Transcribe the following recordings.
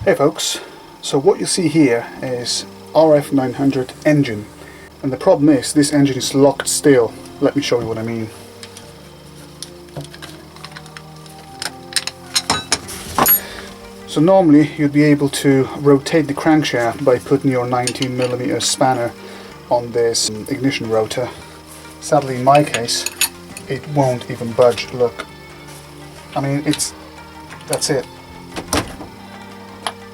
Hey folks, so what you see here is RF900 engine, and the problem is this engine is locked still. Let me show you what I mean. So normally you'd be able to rotate the crankshaft by putting your 19mm spanner on this ignition rotor. Sadly in my case it won't even budge. Look, I mean that's it.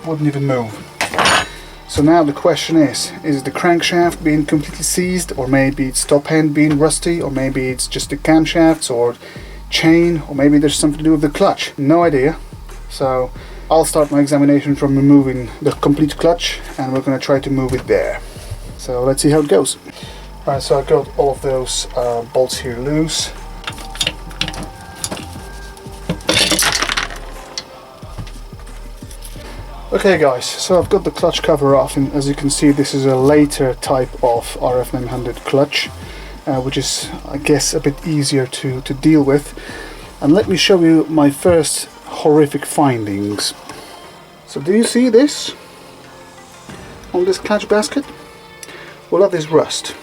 Wouldn't even move. So now the question is the crankshaft being completely seized, or maybe it's top end being rusty, or maybe it's just the camshafts or chain, or maybe there's something to do with the clutch. No idea. So I'll start my examination from removing the complete clutch, and we're going to try to move it there. So let's see how it goes. Alright, so I got all of those bolts here loose. Okay guys, so I've got the clutch cover off, and as you can see this is a later type of RF900 clutch, which is I guess a bit easier to deal with. And let me show you my first horrific findings. So do you see this on this catch basket? Well, that is rust.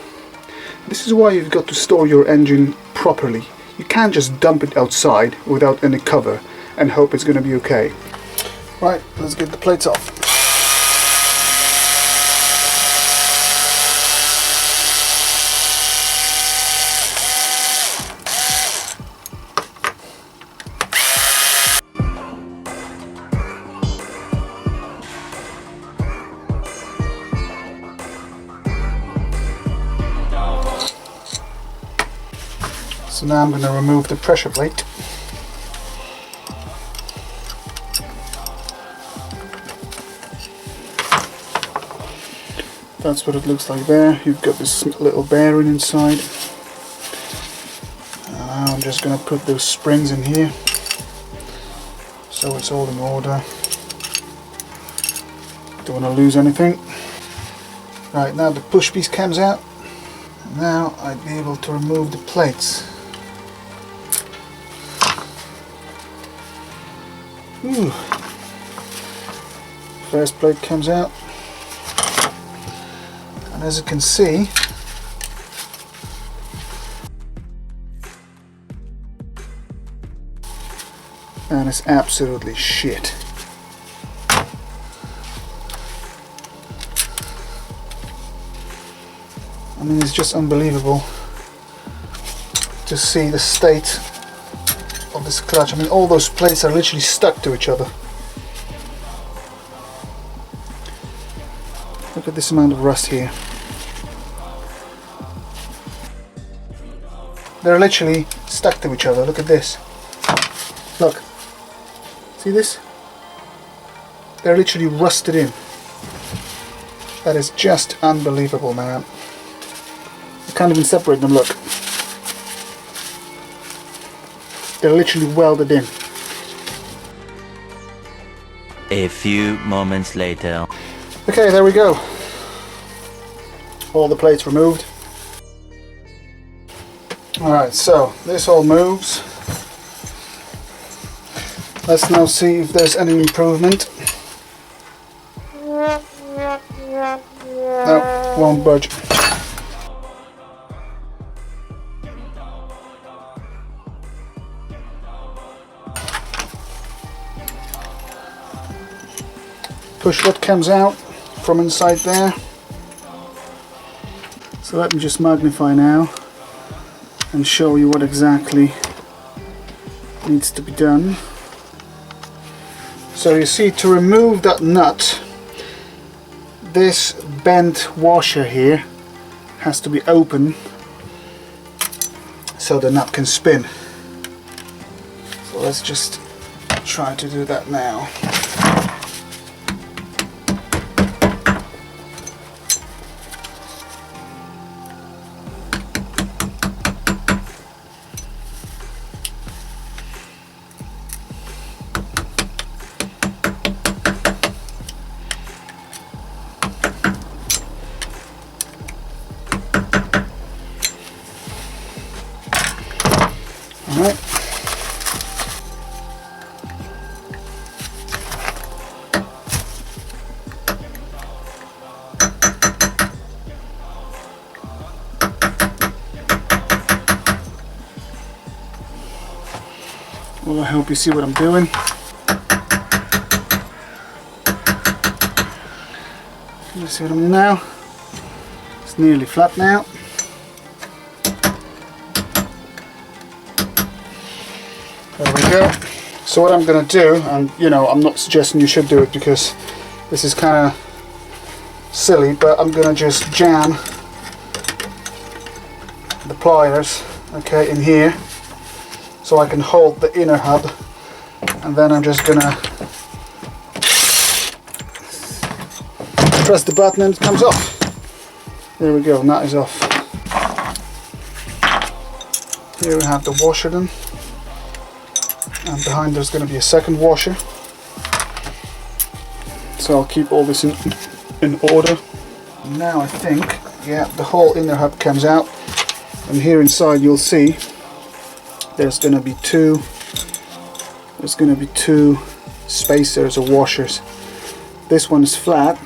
This is why you've got to store your engine properly. You can't just dump it outside without any cover and hope it's going to be okay. Right, let's get the plates off. So now I'm going to remove the pressure plate. That's what it looks like there. You've got this little bearing inside. Now I'm just going to put those springs in here so it's all in order. Don't want to lose anything. Right, now the push piece comes out. Now I'd be able to remove the plates. Ooh. First plate comes out. And as you can see, and it's absolutely shit. I mean, it's just unbelievable to see the state of this clutch. I mean, all those plates are literally stuck to each other. Look at this amount of rust here. They're literally stuck to each other. Look at this. Look. See this? They're literally rusted in. That is just unbelievable, man. You can't even separate them, look. They're literally welded in. A few moments later. Okay, there we go. All the plates removed. Alright, so this all moves. Let's now see if there's any improvement. No, won't budge. Push rod comes out from inside there. So let me just magnify now and show you what exactly needs to be done. So you see, to remove that nut, this bent washer here has to be open so the nut can spin. So let's just try to do that now. Alright. Well, I hope you see what I'm doing. You see what I mean now? It's nearly flat now. There we go. So what I'm going to do, and you know, I'm not suggesting you should do it because this is kind of silly, but I'm going to just jam the pliers, okay, in here so I can hold the inner hub, and then I'm just going to press the button and it comes off. There we go, and that is off. Here we have the washer then, and behind there's going to be a second washer. So I'll keep all this in order. Now I think, yeah, the whole inner hub comes out, and here inside you'll see there's going to be two spacers or washers. This one is flat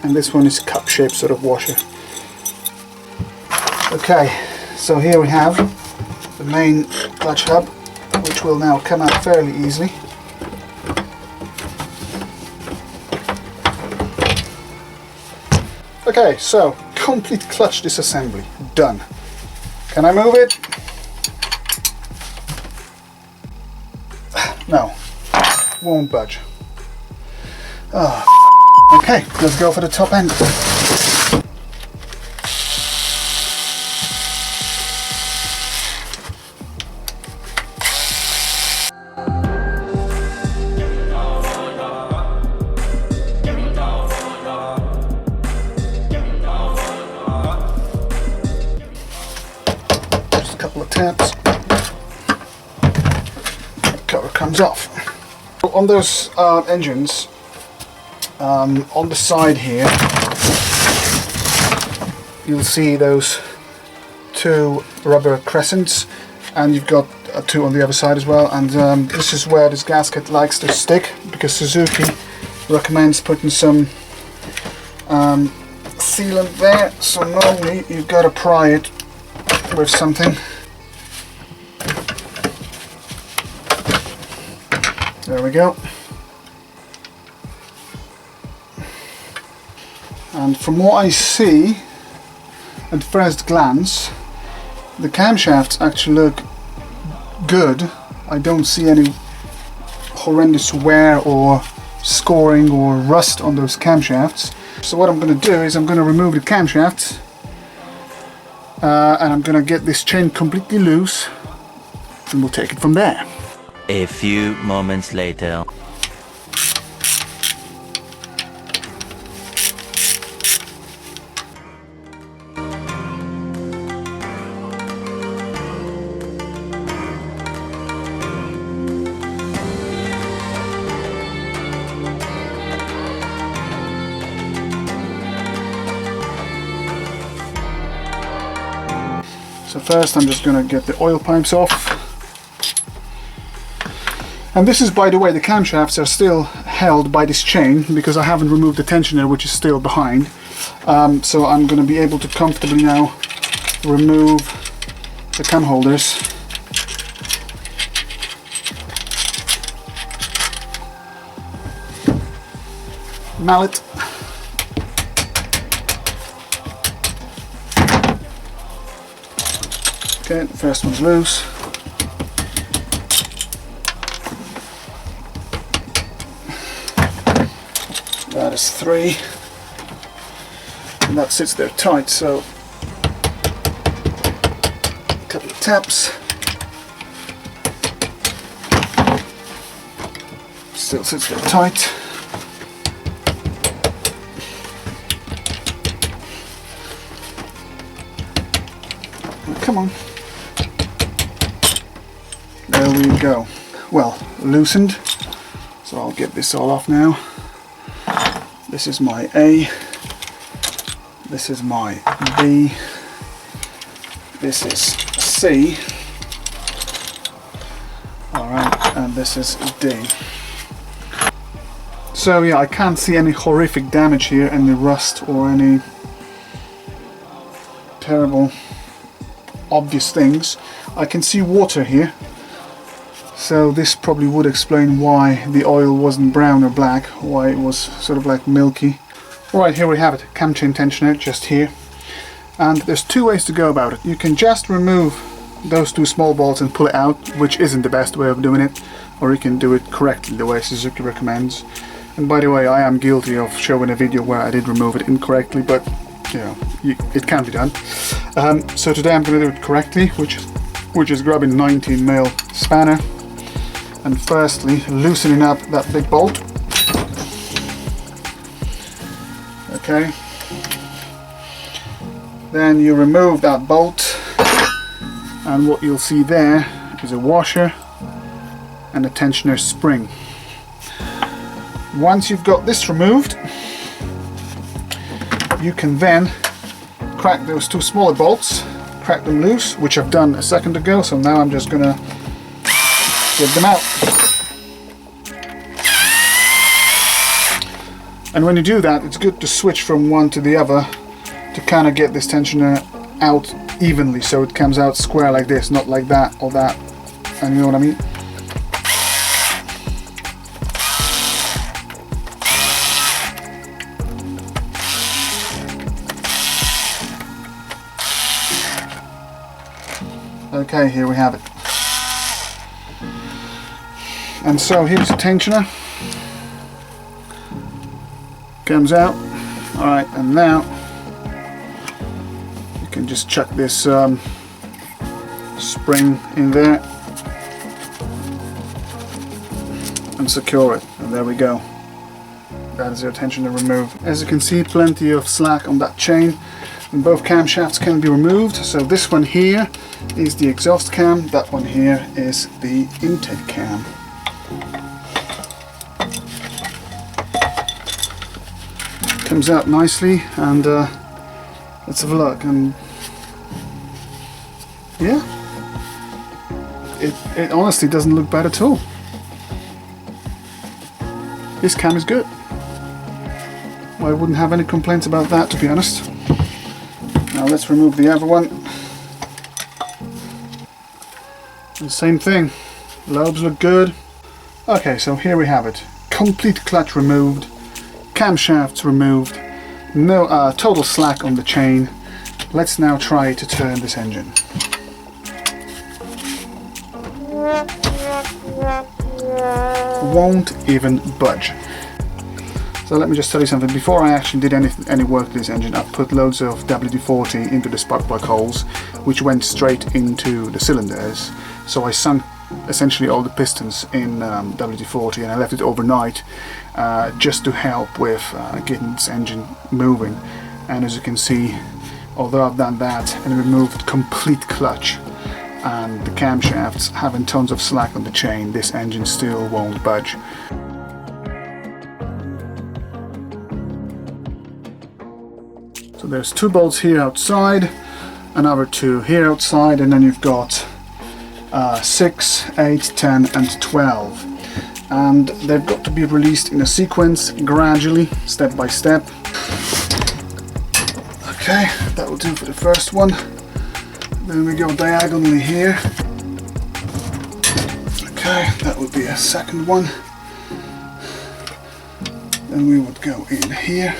and this one is cup shaped sort of washer. Okay, so here we have the main clutch hub, which will now come out fairly easily. Okay, so complete clutch disassembly done. Can I move it? No, won't budge. Oh, okay, let's go for the top end. Just a couple of taps. The cover comes off. On those engines, on the side here, you'll see those two rubber crescents, and you've got two on the other side as well, and this is where this gasket likes to stick, because Suzuki recommends putting some sealant there, so normally you've got to pry it with something. There we go. And from what I see at first glance, the camshafts actually look good. I don't see any horrendous wear or scoring or rust on those camshafts. So what I'm going to do is I'm going to remove the camshafts, and I'm going to get this chain completely loose, and we'll take it from there. A few moments later. So first I'm just going to get the oil pipes off. And this is, by the way, the camshafts are still held by this chain because I haven't removed the tensioner, which is still behind. So I'm going to be able to comfortably now remove the cam holders. Mallet. Okay, the first one's loose. That is 3, and that sits there tight, so a couple of taps. Still sits there tight. Come on. There we go. Well, loosened. So I'll get this all off now. This is my A, this is my B, this is C, alright, and this is D. So yeah, I can't see any horrific damage here, any rust or any terrible obvious things. I can see water here, So this probably would explain why the oil wasn't brown or black, why it was sort of like milky. Right, here we have it, cam chain tensioner just here. And there's two ways to go about it. You can just remove those two small bolts and pull it out, which isn't the best way of doing it, or you can do it correctly the way Suzuki recommends. And by the way, I am guilty of showing a video where I did remove it incorrectly, but you know, it can be done. So today I'm going to do it correctly, which is grabbing 19mm spanner and firstly loosening up that big bolt. Okay. Then you remove that bolt, and what you'll see there is a washer and a tensioner spring. Once you've got this removed, you can then crack those two smaller bolts, crack them loose, which I've done a second ago, so now I'm just gonna get them out. And when you do that, it's good to switch from one to the other to kind of get this tensioner out evenly, so it comes out square like this, not like that or that, and you know what I mean? Okay, here we have it. And so here's the tensioner. Comes out. Alright, and now you can just chuck this spring in there and secure it. And there we go. That is your tensioner removed. As you can see, plenty of slack on that chain. And both camshafts can be removed. So this one here is the exhaust cam, that one here is the intake cam. Comes out nicely, and let's have a look. And yeah, it honestly doesn't look bad at all. This cam is good. I wouldn't have any complaints about that, to be honest. Now let's remove the other one. And same thing, lobes look good. Okay, so here we have it. Complete clutch removed, camshafts removed, no total slack on the chain. Let's now try to turn this engine. Won't even budge. So let me just tell you something. Before I actually did any work to this engine, I put loads of WD-40 into the spark plug holes, which went straight into the cylinders. So I sunk essentially all the pistons in WD-40, and I left it overnight just to help with getting this engine moving. And as you can see, although I've done that and removed complete clutch and the camshafts having tons of slack on the chain, this engine still won't budge. So there's two bolts here outside, another two here outside, and then you've got 6, 8, 10 and 12. And they've got to be released in a sequence, gradually, step by step. Okay, that will do for the first one. Then we go diagonally here. Okay, that would be a second one. Then we would go in here.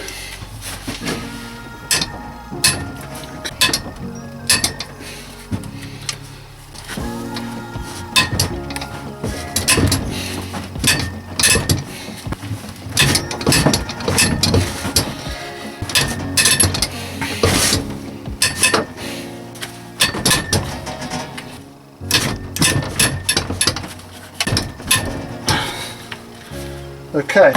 Okay.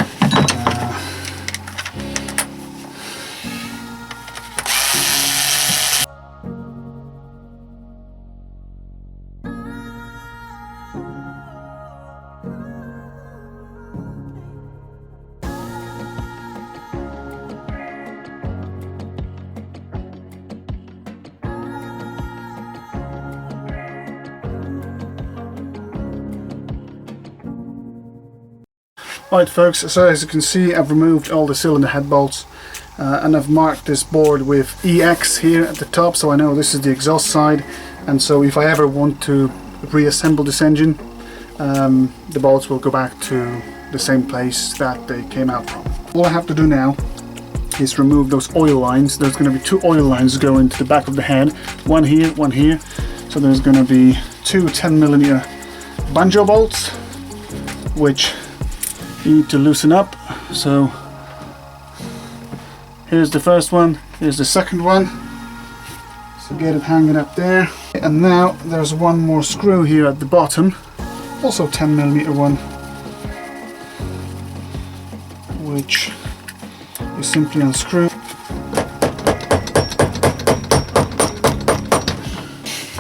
Right folks, so as you can see, I've removed all the cylinder head bolts and I've marked this board with EX here at the top, so I know this is the exhaust side. And so if I ever want to reassemble this engine, the bolts will go back to the same place that they came out from. All I have to do now is remove those oil lines. There's going to be 2 oil lines going to the back of the head, one here, one here. So there's going to be 2 10mm banjo bolts, which you need to loosen up. So here's the first one, here's the second one. So get it hanging up there. And now there's one more screw here at the bottom, also 10mm one, which you simply unscrew. A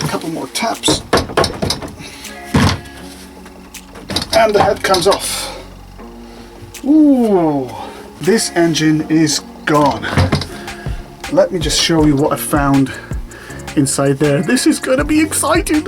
couple more taps and the head comes off. Ooh, this engine is gone. Let me just show you what I found inside there. This is gonna be exciting.